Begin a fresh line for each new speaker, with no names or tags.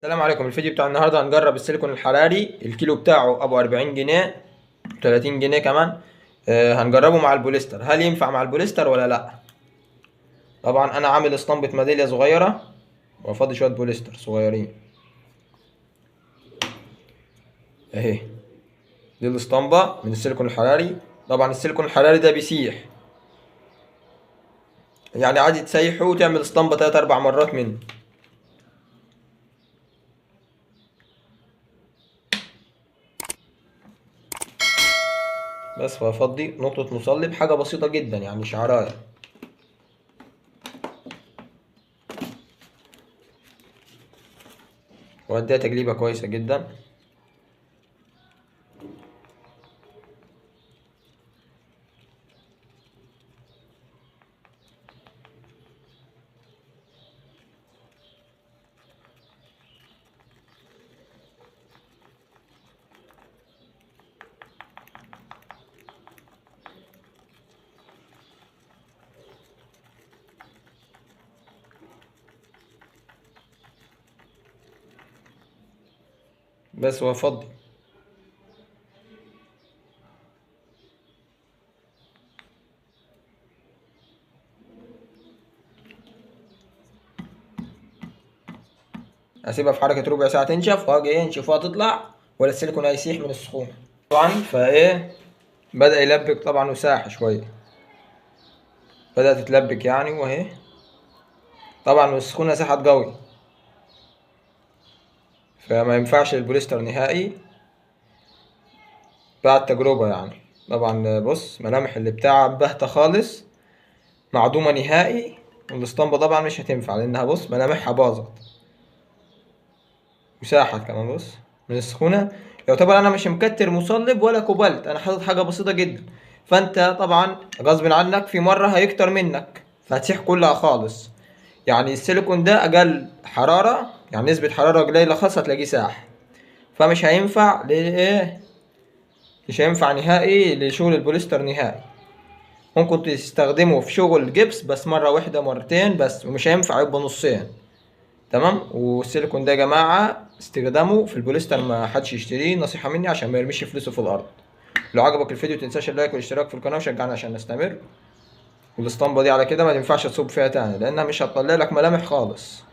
السلام عليكم. الفيديو بتاع النهارده هنجرب السيليكون الحراري. الكيلو بتاعه ابو 40 جنيه 30 جنيه كمان. هنجربه مع البوليستر، هل ينفع مع البوليستر ولا لا؟ طبعا انا عامل اسطمبة ميدالية صغيرة وافضي شوية بوليستر صغيرين اهي. دي الاسطمبة من السيليكون الحراري. طبعا السيليكون الحراري ده بيسيح، يعني عادي تسيحه وتعمل اسطمبة 3 4 مرات منه. بس فافضي نقطة مصلب، حاجة بسيطة جدا يعني شعراية. واديها تقليبة كويسة جدا. بس وافضي. اسيبها في حركة ربع ساعة تنشف، واجي نشوفها تطلع ولا السيليكون هيسيح من السخونة. طبعا فايه بدأ يلبك طبعا وساح شوية، بدأت تتلبك يعني وهي. طبعا السخونة ساحت قوي، فما ينفعش البوليستر نهائي بعد تجربة يعني. طبعا بص ملامح اللي بتاعها باهتة خالص، معدومة نهائي. والاسطمبة طبعا مش هتنفع لانها بص ملامحها باظت وساحت كمان بص من السخونة. يعتبر انا مش مكتر مصلب ولا كوبالت، انا حاطط حاجة بسيطة جدا. فانت طبعا غصب عنك في مرة هيكتر منك فهتسيح كلها خالص. يعني السيليكون ده اقل حرارة، يعني نسبة حرارة قليلة خالص هتلاقيه ساح. فمش هينفع لايه، مش هينفع نهائي لشغل البوليستر نهائي. ممكن تستخدمه في شغل جبس بس مرة واحدة مرتين بس، ومش هينفع يبقى نصين. تمام. والسيليكون ده يا جماعة استخدامه في البوليستر ما حدش يشتريه، نصيحة مني عشان ما يرميش فلوسه في الارض. لو عجبك الفيديو تنساش اللايك والاشتراك في القناة وشجعنا عشان نستمر. والاسطمبة دي على كده ما تنفعش تصب فيها تاني لانها مش هتطلع لك ملامح خالص.